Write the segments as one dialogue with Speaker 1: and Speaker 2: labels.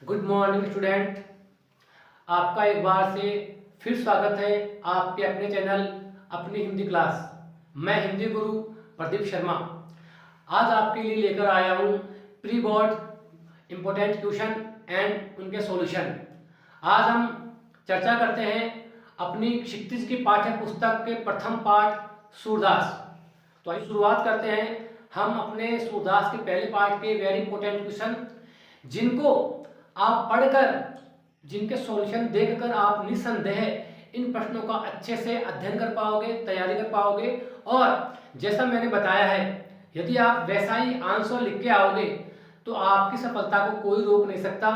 Speaker 1: Good morning student. आपका एक बार से फिर स्वागत है आपके अपने चैनल अपनी हिंदी क्लास। मैं हिंदी गुरु प्रदीप शर्मा आज आपके लिए लेकर आया हूँ pre board important question and उनके सॉल्यूशन। आज हम चर्चा करते हैं अपनी क्षितिज की पाठ्य पुस्तक के प्रथम पाठ सूरदास। तो आइए शुरुआत करते हैं हम अपने सूरदास के पहले पाठ के वेरी इंपॉर्टेंट क्वेश्चन, जिनको आप पढ़कर, जिनके सॉल्यूशन देखकर आप निसंदेह इन प्रश्नों का अच्छे से अध्ययन कर पाओगे, तैयारी कर पाओगे। और जैसा मैंने बताया है, यदि आप वैसा ही आंसर लिख के आओगे तो आपकी सफलता को कोई रोक नहीं सकता,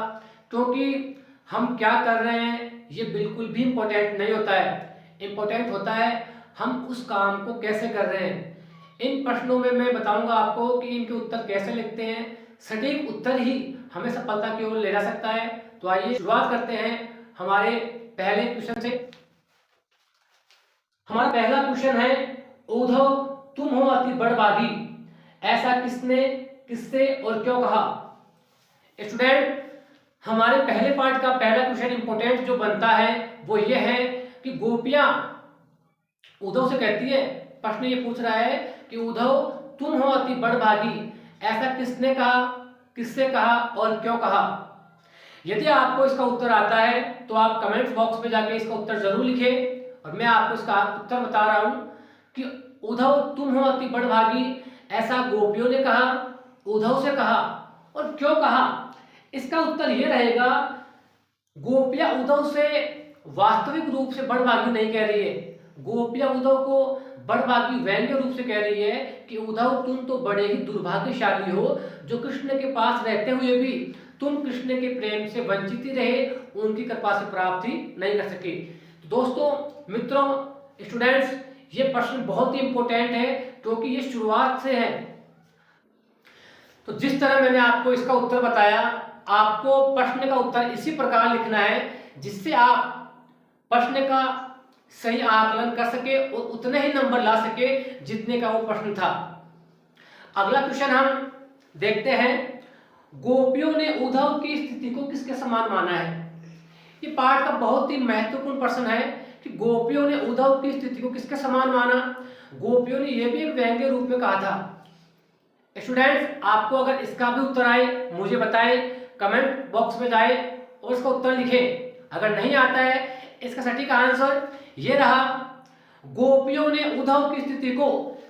Speaker 1: क्योंकि हम क्या कर रहे हैं ये बिल्कुल भी इम्पोर्टेंट नहीं होता है। इम्पोर्टेंट होता है हम उस काम को कैसे कर रहे हैं। इन प्रश्नों में मैं बताऊंगा आपको कि इनके उत्तर कैसे लिखते हैं। सटीक उत्तर ही हमें सफलता की ओर ले जा सकता है। तो आइए शुरुआत करते हैं हमारे पहले क्वेश्चन से। हमारा पहला क्वेश्चन है, उद्धव तुम हो अति बड़भागी, ऐसा किसने, किससे और क्यों कहा। स्टूडेंट, हमारे पहले पार्ट का पहला क्वेश्चन इंपॉर्टेंट जो बनता है वो ये है कि गोपियां उद्धव से कहती है, प्रश्न ये पूछ रहा है कि उद्धव तुम हो अति बड़भागी, ऐसा किसने कहा, किससे कहा और क्यों कहा। यदि आपको इसका उत्तर आता है तो आप कमेंट बॉक्स में जाके इसका उत्तर जरूर लिखें, और मैं आपको इसका उत्तर बता रहा हूं कि उद्धव तुम हो अति बड़भागी ऐसा गोपियों ने कहा, उद्धव से कहा और क्यों कहा। इसका उत्तर यह रहेगा, गोपियां उद्धव से वास्तविक रूप से बड़भागी नहीं कह रही है। गोपियां उद्धव को बड़भागी व्यंग्य रूप से कह रही है कि उद्धव तुम तो बड़े ही दुर्भाग्यशाली हो, जो कृष्ण के पास रहते हुए भी तुम कृष्ण के प्रेम से वंचित ही रहे, उनकी कृपा से प्राप्ति नहीं कर सके। तो दोस्तों, मित्रों, स्टूडेंट्स, ये प्रश्न बहुत ही इंपॉर्टेंट है क्योंकि ये शुरुआत से है। तो जिस तरह मैंने आपको इसका उत्तर बताया, आपको प्रश्न का उत्तर इसी प्रकार लिखना है जिससे आप प्रश्न का सही आकलन कर सके और उतने ही नंबर ला सके जितने का वो प्रश्न था। अगला क्वेश्चन हम देखते हैं, गोपियों ने उद्धव की स्थिति को किसके समान माना है। ये पाठ का बहुत ही महत्वपूर्ण प्रश्न है कि गोपियों ने उद्धव की स्थिति को किसके समान माना। गोपियों ने यह भी एक व्यंग्य रूप में कहा था। स्टूडेंट्स, आपको अगर इसका भी उत्तर आए मुझे बताएं, कमेंट बॉक्स में जाए और इसका उत्तर लिखें। अगर नहीं आता है इसका सटीक आंसर ये रहा, गोपियों ने उद्धव की स्थिति को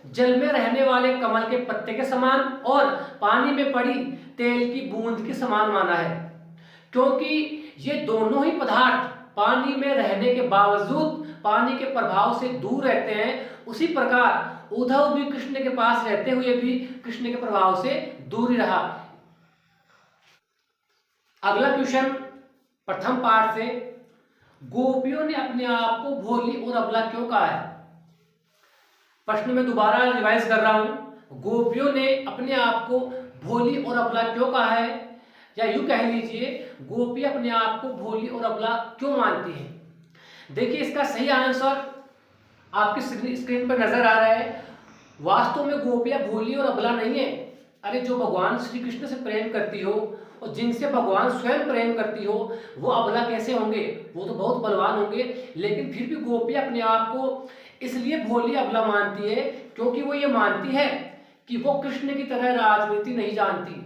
Speaker 1: जल में रहने वाले कमल के पत्ते के समान और पानी में पड़ी तेल की बूंद के समान माना है, क्योंकि ये दोनों ही पदार्थ पानी में रहने के बावजूद पानी के प्रभाव से दूर रहते हैं। उसी प्रकार उद्धव भी कृष्ण के पास रहते हुए भी कृष्ण के प्रभाव से दूर ही रहा। अगला क्वेश्चन प्रथम पाठ से, गोपियों ने अपने आप को भोली और अबला क्यों कहा है। प्रश्न में दोबारा रिवाइज कर रहा हूं, गोपियों ने अपने आप को भोली और अबला क्यों कहा है, या यूं कह लीजिए गोपी अपने आप को भोली और अबला क्यों मानती है। देखिए, इसका सही आंसर आपकी स्क्रीन पर नजर आ रहा है। वास्तव में गोपियां भोली और अबला नहीं है। अरे, जो भगवान श्री कृष्ण से प्रेम करती हो और जिनसे भगवान स्वयं प्रेम करती हो, वो अबला कैसे होंगे, वो तो बहुत बलवान होंगे। लेकिन फिर भी गोपी अपने आप को इसलिए भोली अबला मानती है क्योंकि वो ये मानती है कि वो कृष्ण की तरह राजनीति नहीं जानती।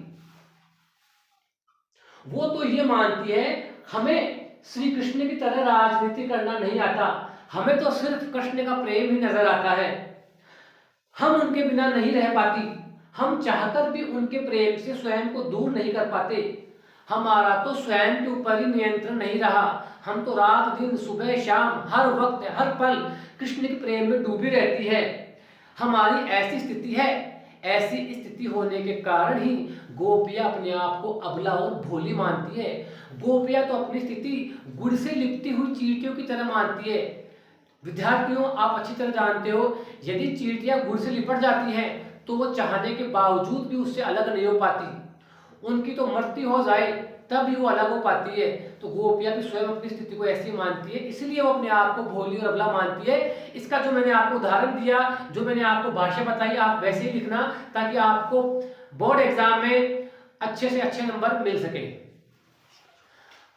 Speaker 1: वो तो ये मानती है हमें श्री कृष्ण की तरह राजनीति करना नहीं आता, हमें तो सिर्फ कृष्ण का प्रेम ही नजर आता है। हम उनके बिना नहीं रह पाती, हम चाहकर भी उनके प्रेम से स्वयं को दूर नहीं कर पाते। हमारा तो स्वयं के ऊपर ही नियंत्रण नहीं रहा, हम तो रात दिन सुबह शाम हर वक्त हर पल कृष्ण के प्रेम में डूबी रहती है। हमारी ऐसी स्थिति है, ऐसी स्थिति होने के कारण ही गोपियां अपने आप को अबला और भोली मानती है। गोपियां तो अपनी स्थिति गुड़ से लिपटी हुई चींटियों की तरह मानती है। विद्यार्थियों, आप अच्छी तरह जानते हो, यदि चींटियां गुड़ से लिपट जाती हैं तो वो चाहने के बावजूद भी उससे अलग नहीं हो पाती। उनकी तो मृत्यु हो जाए तब भी वो अलग हो पाती है। तो गोपियां भी स्वयं अपनी स्थिति को ऐसी मानती है, इसलिए वो अपने आप को भोली और अबला मानती है। इसका जो मैंने आपको उदाहरण दिया, जो मैंने आपको भाषा बताई, आप वैसे ही लिखना ताकि आपको बोर्ड एग्जाम में अच्छे से अच्छे नंबर मिल सके।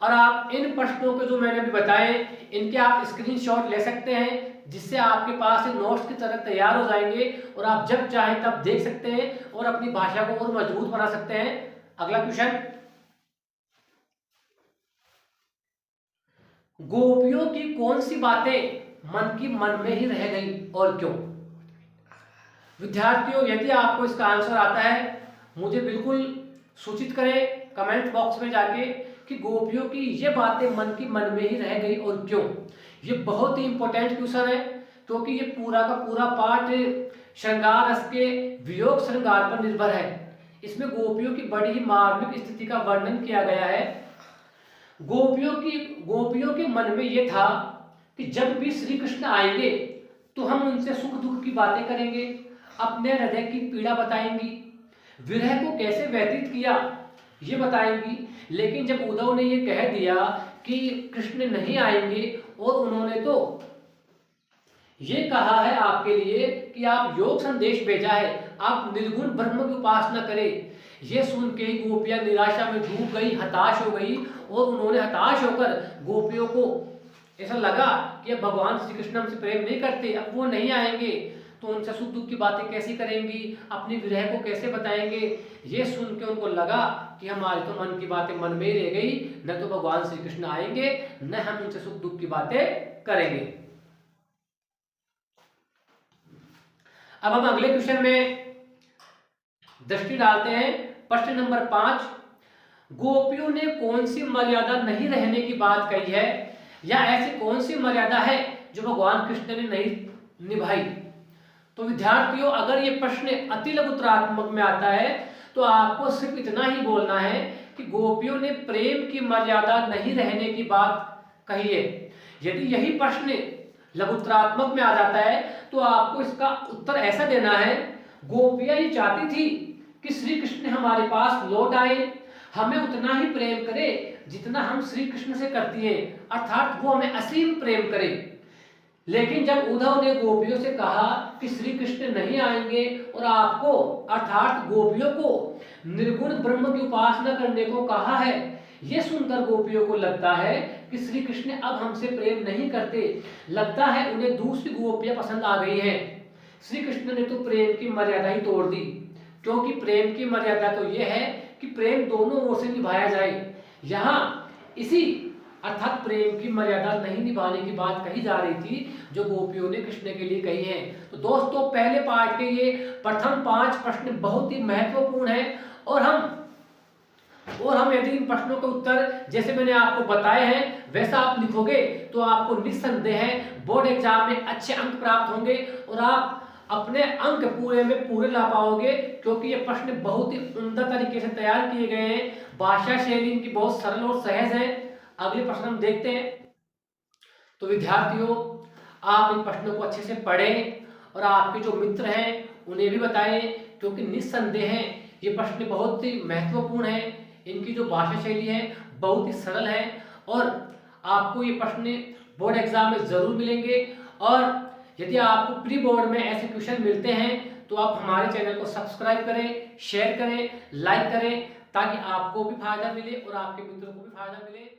Speaker 1: और आप इन प्रश्नों के जो मैंने अभी बताए इनके आप स्क्रीनशॉट ले सकते हैं, जिससे आपके पास नोट्स की तरह तैयार हो जाएंगे और आप जब चाहें तब देख सकते हैं और अपनी भाषा को और मजबूत बना सकते हैं। अगला क्वेश्चन, गोपियों की कौन सी बातें मन की मन में ही रह गई और क्यों? विद्यार्थियों, यदि आपको इसका आंसर आता है मुझे बिल्कुल सूचित करें कमेंट बॉक्स में जाके कि गोपियों की ये बातें मन की मन में ही रह गई और क्यों। ये बहुत ही इंपॉर्टेंट क्वेश्चन है, क्योंकि ये पूरा का पूरा पाठ श्रृंगार रस के वियोग श्रृंगार पर निर्भर है। इसमें गोपियों की बड़ी ही मार्मिक स्थिति का वर्णन किया गया है। गोपियों के मन में ये था कि जब भी श्री कृष्ण आएंगे तो हम उनसे सुख दुख की बातें करेंगे, अपने हृदय की पीड़ा बताएंगी, विरह को कैसे व्यतीत किया ये बताएंगी। लेकिन जब उद्धव ने ये कह दिया कि कृष्ण नहीं आएंगे और उन्होंने तो ये कहा है आपके लिए कि आप योग संदेश भेजा है, आप निर्गुण ब्रह्म की उपासना करें, ये सुन के गोपियां निराशा में डूब गई, हताश हो गई और उन्होंने हताश होकर गोपियों को ऐसा लगा कि अब भगवान श्री कृष्ण हमसे प्रेम नहीं करते, अब वो नहीं आएंगे तो उनसे सुख दुख की बातें कैसी करेंगी, अपनी विरह को कैसे बताएंगे। ये सुन के उनको लगा कि हमारी तो मन की बातें मन में ही रह गई, न तो भगवान श्री कृष्ण आएंगे न हम उनसे सुख दुख की बातें करेंगे। अब हम अगले क्वेश्चन में दृष्टि डालते हैं। प्रश्न नंबर 5, गोपियों ने कौन सी मर्यादा नहीं रहने की बात कही है, या ऐसी कौन सी मर्यादा है जो भगवान कृष्ण ने नहीं निभाई? तो विद्यार्थियों, अगर ये प्रश्न अति लघुत्तरात्मक में आता है तो आपको सिर्फ इतना ही बोलना है कि गोपियों ने प्रेम की मर्यादा नहीं रहने की बात कही है। यदि यही प्रश्न लघुत्तरात्मक में आ जाता है तो आपको इसका उत्तर ऐसा देना है, गोपियां ये चाहती थी कि श्री कृष्ण हमारे पास लौट आए, हमें उतना ही प्रेम करे जितना हम श्री कृष्ण से करती हैं, अर्थात वो हमें असीम प्रेम करे। लेकिन जब उद्धव ने गोपियों से कहा कि श्री कृष्ण नहीं आएंगे और आपको अर्थात गोपियों को निर्गुण ब्रह्म की उपासना करने को कहा है, यह सुनकर गोपियों को लगता है कि श्री कृष्ण अब हमसे प्रेम नहीं करते, लगता है उन्हें दूसरी गोपियां पसंद आ गई हैं। श्री कृष्ण ने तो प्रेम की मर्यादा ही तोड़ दी, क्योंकि प्रेम की मर्यादा तो यह है कि प्रेम दोनों ओर से निभाया जाए। यहाँ इसी अर्थात प्रेम की मर्यादा नहीं निभाने की बात कही जा रही थी जो गोपियों ने कृष्ण के लिए कही है। तो दोस्तों, पहले पार्ट के ये प्रथम 5 प्रश्न बहुत ही महत्वपूर्ण है और हम यदि इन प्रश्नों के उत्तर जैसे मैंने आपको बताए हैं वैसा आप लिखोगे तो आपको निस्संदेह बोर्ड एग्जाम में अच्छे अंक प्राप्त होंगे और आप अपने अंक पूरे में पूरे ला पाओगे, क्योंकि ये प्रश्न बहुत ही उम्दा तरीके से तैयार किए गए हैं। भाषा शैली इनकी बहुत सरल और सहज है। अगले प्रश्न हम देखते हैं। तो विद्यार्थियों, आप इन प्रश्नों को अच्छे से पढ़ें और आपके जो मित्र हैं उन्हें भी बताएं, क्योंकि निस्संदेह ये प्रश्न बहुत ही महत्वपूर्ण है। इनकी जो भाषा शैली है बहुत ही सरल है और आपको ये प्रश्न बोर्ड एग्जाम में जरूर मिलेंगे। और यदि आपको प्री बोर्ड में ऐसे क्वेश्चन मिलते हैं तो आप हमारे चैनल को सब्सक्राइब करें, शेयर करें, लाइक करें, ताकि आपको भी फायदा मिले और आपके मित्रों को भी फायदा मिले।